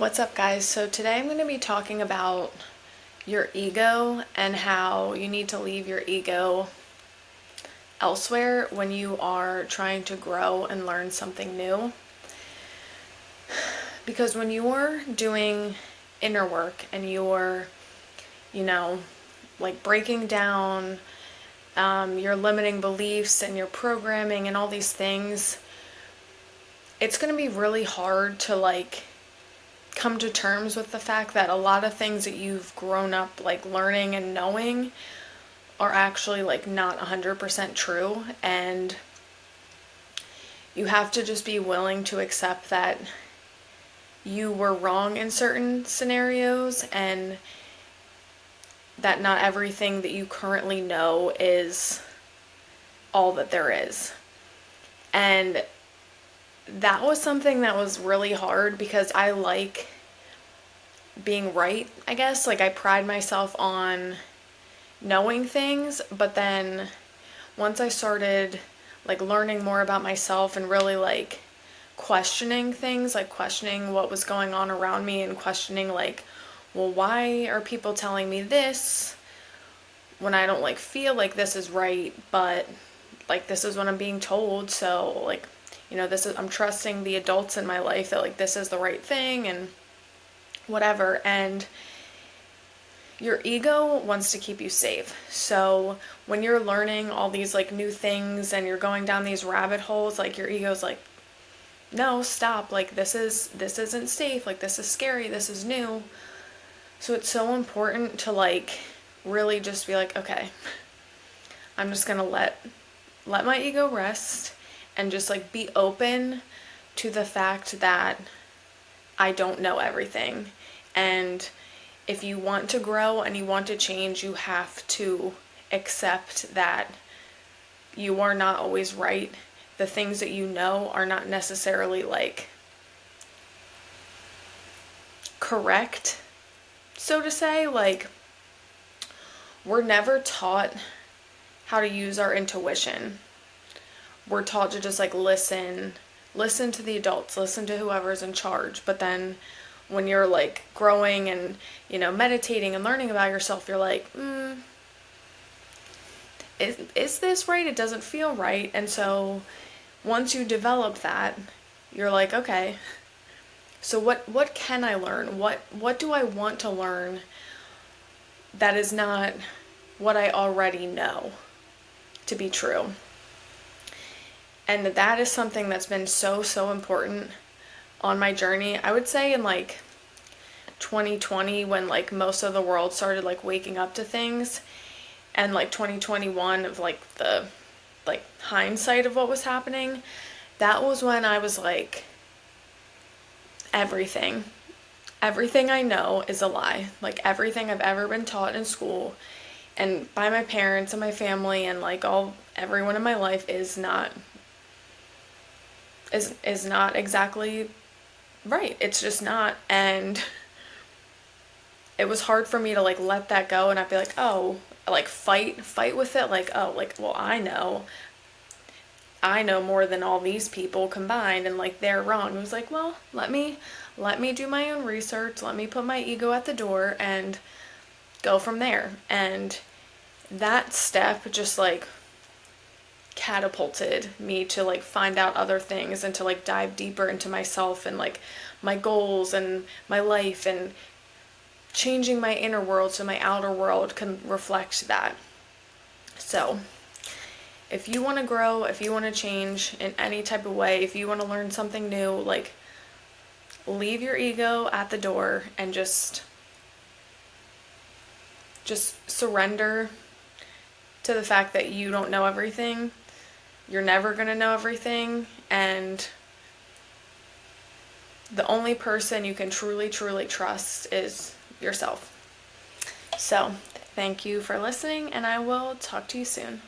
What's up, guys? So today I'm going to be talking about your ego and how you need to leave your ego elsewhere when you are trying to grow and learn something new. Because when you're doing inner work and you're, like breaking down your limiting beliefs and your programming and all these things, it's going to be really hard to come to terms with the fact that a lot of things that you've grown up learning and knowing are actually not 100% true, and you have to just be willing to accept that you were wrong in certain scenarios and that not everything that you currently know is all that there is. And that was something that was really hard because I like being right, I guess. I pride myself on knowing things, but then once I started learning more about myself and really questioning things, questioning what was going on around me and questioning well, why are people telling me this when I don't feel like this is right, but this is what I'm being told, so this is, I'm trusting the adults in my life that this is the right thing and whatever. And your ego wants to keep you safe. So when you're learning all these new things and you're going down these rabbit holes, your ego's no, stop, this isn't safe, this is scary, this is new. So it's so important to really just be okay, I'm just gonna let my ego rest and just be open to the fact that I don't know everything. And if you want to grow and you want to change, you have to accept that you are not always right. The things that you know are not necessarily correct, so to say. We're never taught how to use our intuition. We're taught to just listen to the adults, listen to whoever's in charge. But then when you're growing and meditating and learning about yourself, you're is this right? It doesn't feel right. And so once you develop that, you're okay, so what can I learn? What do I want to learn that is not what I already know to be true? And that is something that's been so important on my journey. I would say in 2020, when most of the world started waking up to things, and 2021 of the hindsight of what was happening, that was when I was everything I know is a lie. Everything I've ever been taught in school and by my parents and my family and everyone in my life is not exactly right. It's just not. And it was hard for me to let that go and not be oh, fight with it, well, I know more than all these people combined and they're wrong. It was well, let me do my own research, let me put my ego at the door and go from there. And that step just catapulted me to find out other things and to dive deeper into myself and my goals and my life, and changing my inner world so my outer world can reflect that. So if you want to grow, if you want to change in any type of way, if you want to learn something new, leave your ego at the door and just surrender to the fact that you don't know everything. You're never going to know everything, and the only person you can truly trust is yourself. So thank you for listening, and I will talk to you soon.